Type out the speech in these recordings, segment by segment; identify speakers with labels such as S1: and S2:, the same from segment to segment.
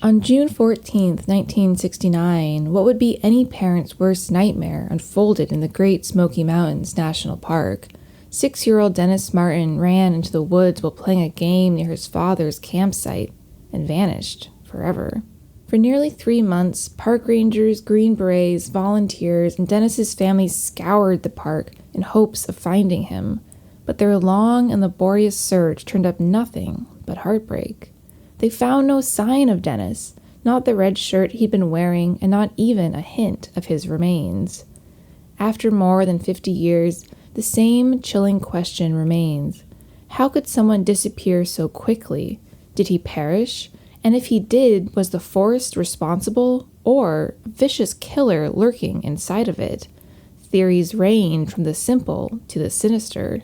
S1: On June 14th, 1969, what would be any parent's worst nightmare unfolded in the Great Smoky Mountains National Park. 6-year-old Dennis Martin ran into the woods while playing a game near his father's campsite and vanished forever. For nearly 3 months, park rangers, Green Berets, volunteers, and Dennis's family scoured the park in hopes of finding him, but their long and laborious search turned up nothing but heartbreak. They found no sign of Dennis, not the red shirt he'd been wearing, and not even a hint of his remains. After more than 50 years, the same chilling question remains. How could someone disappear so quickly? Did he perish? And if he did, was the forest responsible, or a vicious killer lurking inside of it? Theories range from the simple to the sinister.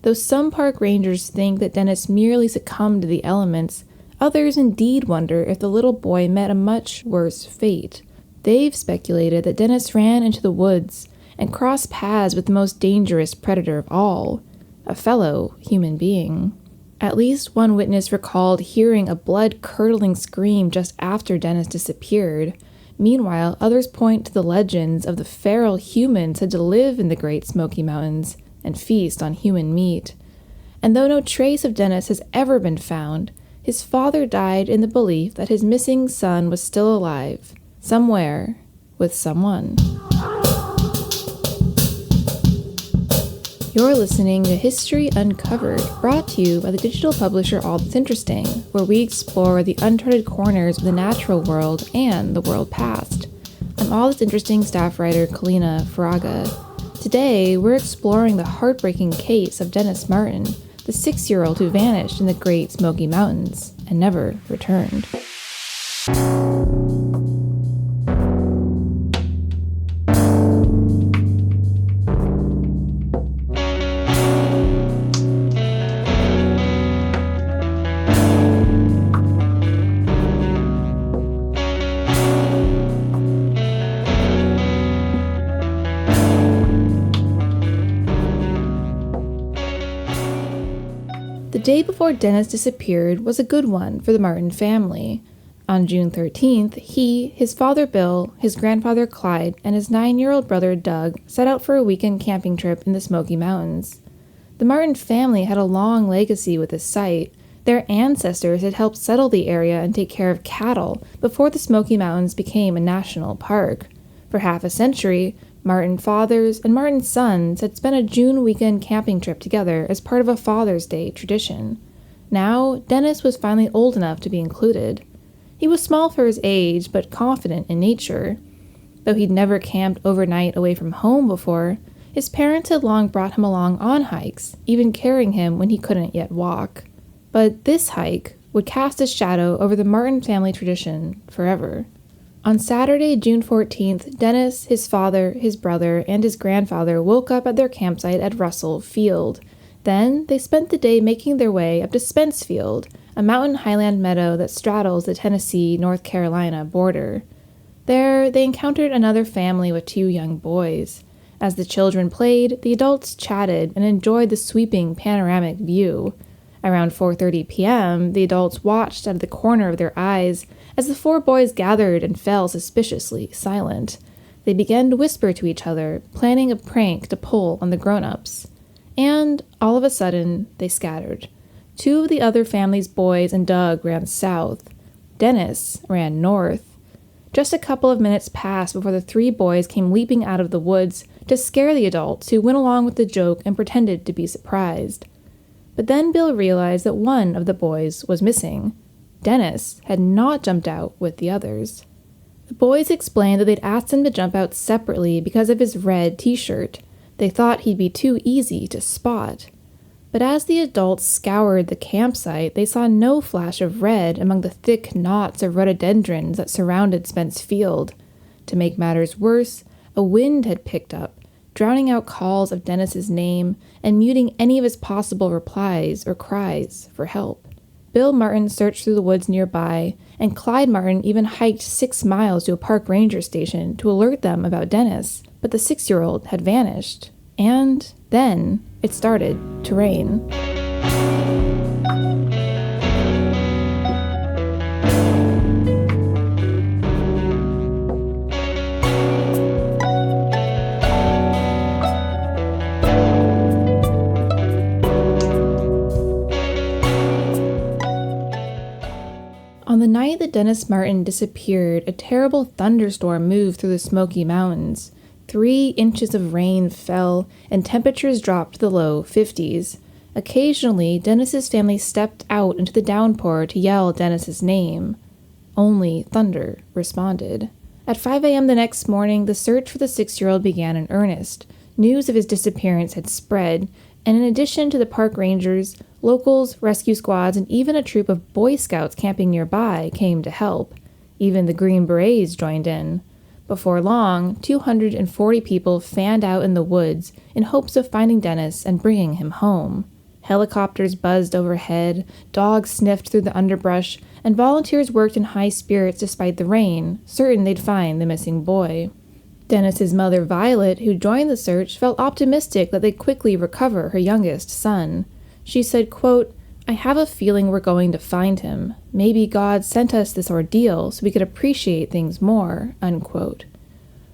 S1: Though some park rangers think that Dennis merely succumbed to the elements, others indeed wonder if the little boy met a much worse fate. They've speculated that Dennis ran into the woods and crossed paths with the most dangerous predator of all, a fellow human being. At least one witness recalled hearing a blood-curdling scream just after Dennis disappeared. Meanwhile, others point to the legends of the feral humans said to live in the Great Smoky Mountains and feast on human meat. And though no trace of Dennis has ever been found, his father died in the belief that his missing son was still alive, somewhere, with someone. You're listening to History Uncovered, brought to you by the digital publisher All That's Interesting, where we explore the uncharted corners of the natural world and the world past. I'm All That's Interesting staff writer Kalina Fraga. Today, we're exploring the heartbreaking case of Dennis Martin, the 6-year-old who vanished in the Great Smoky Mountains and never returned. The day before Dennis disappeared was a good one for the Martin family. On June 13th, he, his father Bill, his grandfather Clyde, and his 9-year-old brother Doug set out for a weekend camping trip in the Smoky Mountains. The Martin family had a long legacy with this site. Their ancestors had helped settle the area and take care of cattle before the Smoky Mountains became a national park. For half a century, Martin fathers and Martin sons had spent a June weekend camping trip together as part of a Father's Day tradition. Now, Dennis was finally old enough to be included. He was small for his age, but confident in nature. Though he'd never camped overnight away from home before, his parents had long brought him along on hikes, even carrying him when he couldn't yet walk. But this hike would cast a shadow over the Martin family tradition forever. On Saturday, June 14th, Dennis, his father, his brother, and his grandfather woke up at their campsite at Spence Field. Then, they spent the day making their way up to Spence Field, a mountain highland meadow that straddles the Tennessee-North Carolina border. There, they encountered another family with 2 young boys. As the children played, the adults chatted and enjoyed the sweeping panoramic view. Around 4:30 p.m., the adults watched out of the corner of their eyes as the 4 boys gathered and fell suspiciously silent. They began to whisper to each other, planning a prank to pull on the grown-ups. And, all of a sudden, they scattered. 2 of the other family's boys and Doug ran south. Dennis ran north. Just a couple of minutes passed before the 3 boys came leaping out of the woods to scare the adults, who went along with the joke and pretended to be surprised. But then Bill realized that one of the boys was missing. Dennis had not jumped out with the others. The boys explained that they'd asked him to jump out separately because of his red t-shirt. They thought he'd be too easy to spot. But as the adults scoured the campsite, they saw no flash of red among the thick knots of rhododendrons that surrounded Spence Field. To make matters worse, a wind had picked up, drowning out calls of Dennis's name and muting any of his possible replies or cries for help. Bill Martin searched through the woods nearby, and Clyde Martin even hiked 6 miles to a park ranger station to alert them about Dennis, but the 6-year-old had vanished. And then it started to rain. that Dennis Martin disappeared, a terrible thunderstorm moved through the Smoky Mountains. 3 inches of rain fell, and temperatures dropped to the low 50s. Occasionally, Dennis's family stepped out into the downpour to yell Dennis's name. Only thunder responded. At 5 a.m. the next morning, the search for the 6-year-old began in earnest. News of his disappearance had spread, and in addition to the park rangers, locals, rescue squads, and even a troop of Boy Scouts camping nearby came to help. Even the Green Berets joined in. Before long, 240 people fanned out in the woods in hopes of finding Dennis and bringing him home. Helicopters buzzed overhead, dogs sniffed through the underbrush, and volunteers worked in high spirits despite the rain, certain they'd find the missing boy. Dennis's mother, Violet, who joined the search, felt optimistic that they'd quickly recover her youngest son. She said, quote, "I have a feeling we're going to find him. Maybe God sent us this ordeal so we could appreciate things more," unquote.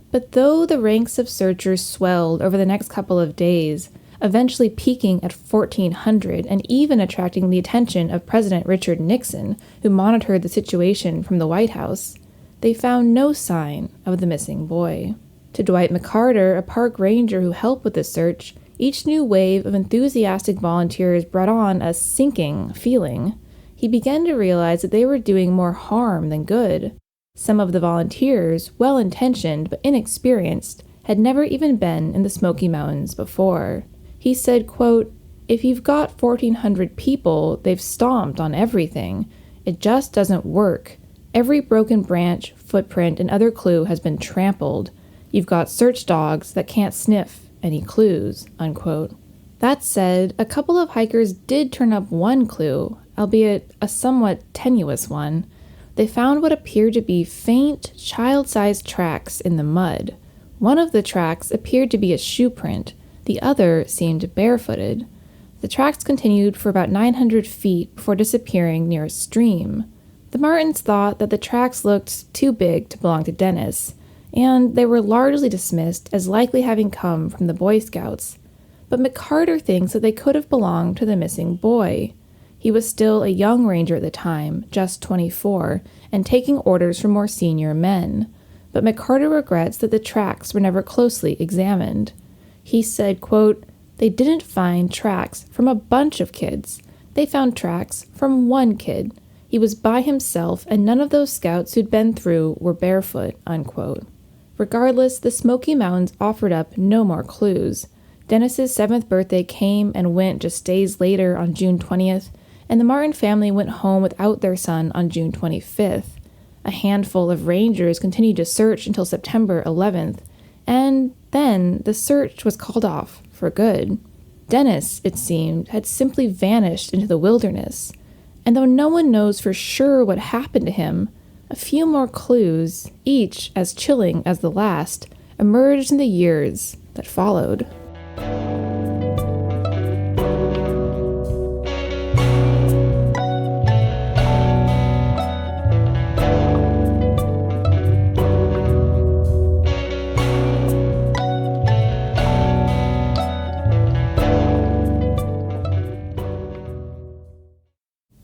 S1: But though the ranks of searchers swelled over the next couple of days, eventually peaking at 1,400 and even attracting the attention of President Richard Nixon, who monitored the situation from the White House, they found no sign of the missing boy. To Dwight McCarter, a park ranger who helped with the search, each new wave of enthusiastic volunteers brought on a sinking feeling. He began to realize that they were doing more harm than good. Some of the volunteers, well-intentioned but inexperienced, had never even been in the Smoky Mountains before. He said, quote, "If you've got 1,400 people, they've stomped on everything. It just doesn't work. Every broken branch, footprint, and other clue has been trampled. You've got search dogs that can't sniff any clues," unquote. That said, a couple of hikers did turn up one clue, albeit a somewhat tenuous one. They found what appeared to be faint, child-sized tracks in the mud. One of the tracks appeared to be a shoe print. The other seemed barefooted. The tracks continued for about 900 feet before disappearing near a stream. The Martins thought that the tracks looked too big to belong to Dennis, and they were largely dismissed as likely having come from the Boy Scouts. But McCarter thinks that they could have belonged to the missing boy. He was still a young ranger at the time, just 24, and taking orders from more senior men. But McCarter regrets that the tracks were never closely examined. He said, quote, "They didn't find tracks from a bunch of kids. They found tracks from one kid. He was by himself, and none of those scouts who'd been through were barefoot," unquote. Regardless, the Smoky Mountains offered up no more clues. Dennis's 7th birthday came and went just days later on June 20th, and the Martin family went home without their son on June 25th. A handful of rangers continued to search until September 11th, and then the search was called off for good. Dennis, it seemed, had simply vanished into the wilderness, and though no one knows for sure what happened to him, a few more clues, each as chilling as the last, emerged in the years that followed.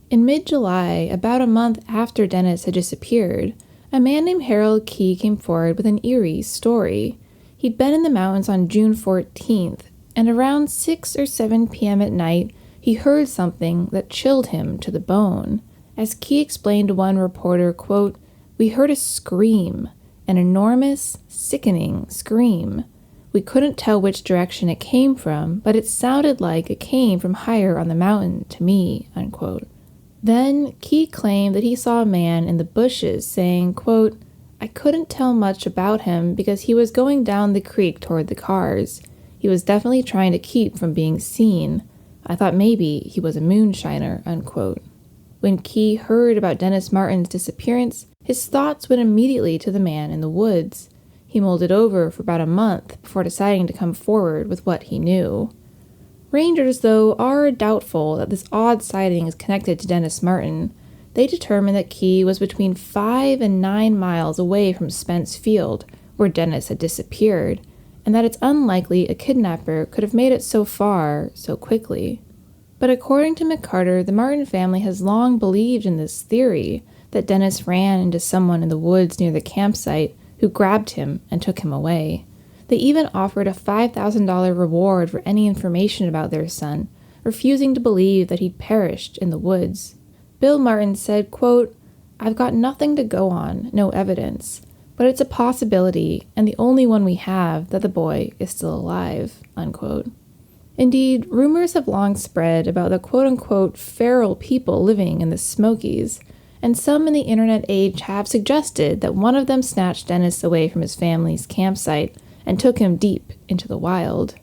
S1: In mid-July, about a month after Dennis had disappeared, a man named Harold Key came forward with an eerie story. He'd been in the mountains on June 14th, and around 6 or 7 p.m. at night, he heard something that chilled him to the bone. As Key explained to one reporter, quote, "We heard a scream, an enormous, sickening scream. We couldn't tell which direction it came from, but it sounded like it came from higher on the mountain to me," unquote. Then Key claimed that he saw a man in the bushes saying, quote, "I couldn't tell much about him because he was going down the creek toward the cars. He was definitely trying to keep from being seen. I thought maybe he was a moonshiner," unquote. When Key heard about Dennis Martin's disappearance, his thoughts went immediately to the man in the woods. He mulled it over for about a month before deciding to come forward with what he knew. Rangers, though, are doubtful that this odd sighting is connected to Dennis Martin. They determined that Key was between 5 and 9 miles away from Spence Field, where Dennis had disappeared, and that it's unlikely a kidnapper could have made it so far so quickly. But according to McCarter, the Martin family has long believed in this theory, that Dennis ran into someone in the woods near the campsite who grabbed him and took him away. They even offered a $5,000 reward for any information about their son, refusing to believe that he'd perished in the woods. Bill Martin said, quote, "I've got nothing to go on, no evidence, but it's a possibility and the only one we have that the boy is still alive," unquote. Indeed, rumors have long spread about the quote-unquote feral people living in the Smokies, and some in the internet age have suggested that one of them snatched Dennis away from his family's campsite and took him deep into the wild.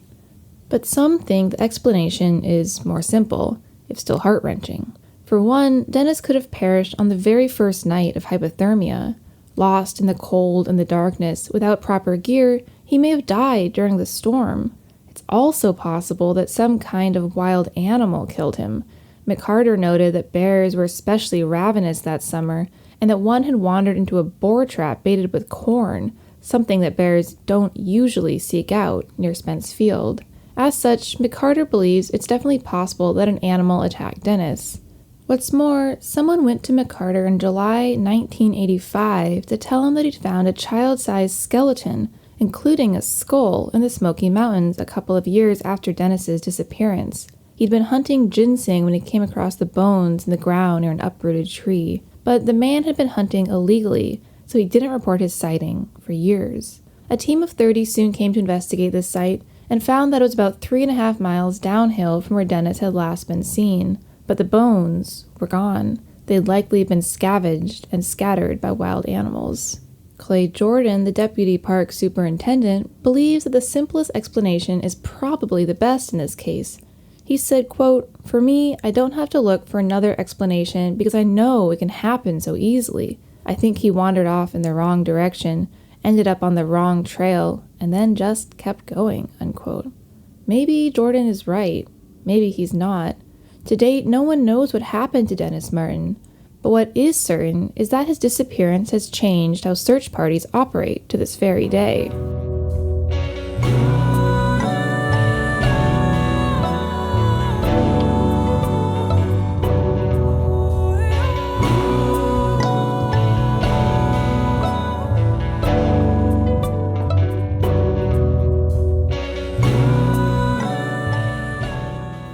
S1: But some think the explanation is more simple, if still heart-wrenching. For one, Dennis could have perished on the very first night of hypothermia. Lost in the cold and the darkness without proper gear, he may have died during the storm. It's also possible that some kind of wild animal killed him. McCarter noted that bears were especially ravenous that summer, and that one had wandered into a boar trap baited with corn, something that bears don't usually seek out near Spence Field. As such, McCarter believes it's definitely possible that an animal attacked Dennis. What's more, someone went to McCarter in July 1985 to tell him that he'd found a child-sized skeleton, including a skull, in the Smoky Mountains a couple of years after Dennis's disappearance. He'd been hunting ginseng when he came across the bones in the ground near an uprooted tree, but the man had been hunting illegally, so he didn't report his sighting for years. A team of 30 soon came to investigate the site and found that it was about 3.5 miles downhill from where Dennis had last been seen, but the bones were gone. They'd likely been scavenged and scattered by wild animals. Clay Jordan, the deputy park superintendent, believes that the simplest explanation is probably the best in this case. He said, quote, "For me, I don't have to look for another explanation because I know it can happen so easily. I think he wandered off in the wrong direction, ended up on the wrong trail, and then just kept going," unquote. Maybe Jordan is right. Maybe he's not. To date, no one knows what happened to Dennis Martin. But what is certain is that his disappearance has changed how search parties operate to this very day.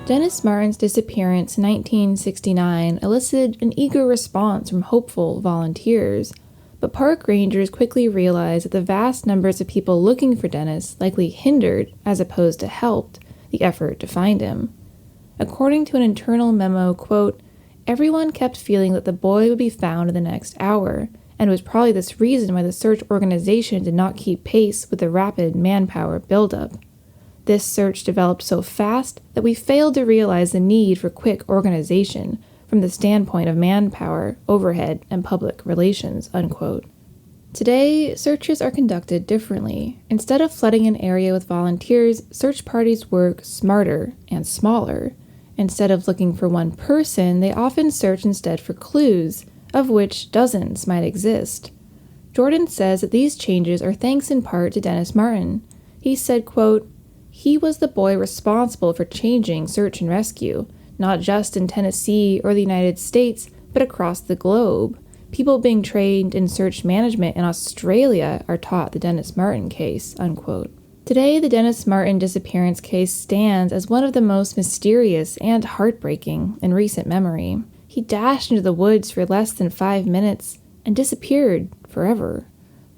S1: Dennis Martin's disappearance in 1969 elicited an eager response from hopeful volunteers, but park rangers quickly realized that the vast numbers of people looking for Dennis likely hindered, as opposed to helped, the effort to find him. According to an internal memo, quote, "Everyone kept feeling that the boy would be found in the next hour, and it was probably this reason why the search organization did not keep pace with the rapid manpower buildup. This search developed so fast that we failed to realize the need for quick organization from the standpoint of manpower, overhead, and public relations," unquote. Today, searches are conducted differently. Instead of flooding an area with volunteers, search parties work smarter and smaller. Instead of looking for one person, they often search instead for clues, of which dozens might exist. Jordan says that these changes are thanks in part to Dennis Martin. He said, quote, "He was the boy responsible for changing search and rescue, not just in Tennessee or the United States, but across the globe. People being trained in search management in Australia are taught the Dennis Martin case," unquote. Today, the Dennis Martin disappearance case stands as one of the most mysterious and heartbreaking in recent memory. He dashed into the woods for less than 5 minutes and disappeared forever.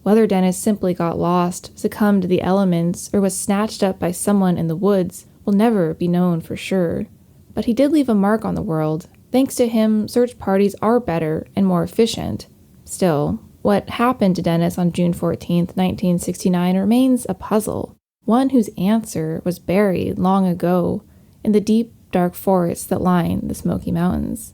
S1: Whether Dennis simply got lost, succumbed to the elements, or was snatched up by someone in the woods will never be known for sure. But he did leave a mark on the world. Thanks to him, search parties are better and more efficient. Still, what happened to Dennis on June 14, 1969 remains a puzzle, one whose answer was buried long ago in the deep, dark forests that line the Smoky Mountains.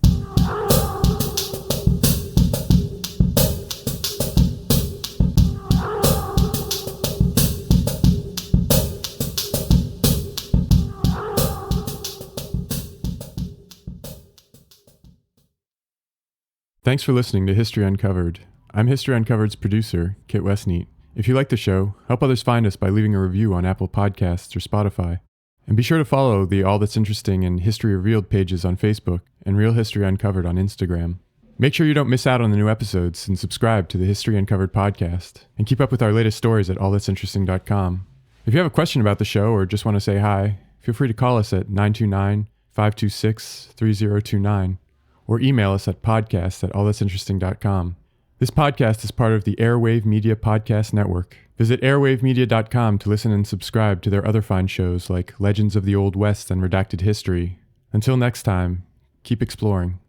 S2: Thanks for listening to History Uncovered. I'm History Uncovered's producer, Kit Westneat. If you like the show, help others find us by leaving a review on Apple Podcasts or Spotify. And be sure to follow the All That's Interesting and History Revealed pages on Facebook and Real History Uncovered on Instagram. Make sure you don't miss out on the new episodes and subscribe to the History Uncovered podcast. And keep up with our latest stories at allthat'sinteresting.com. If you have a question about the show or just want to say hi, feel free to call us at 929-526-3029 or email us at podcast@allthat'sinteresting.com. This podcast is part of the Airwave Media Podcast Network. Visit airwavemedia.com to listen and subscribe to their other fine shows like Legends of the Old West and Redacted History. Until next time, keep exploring.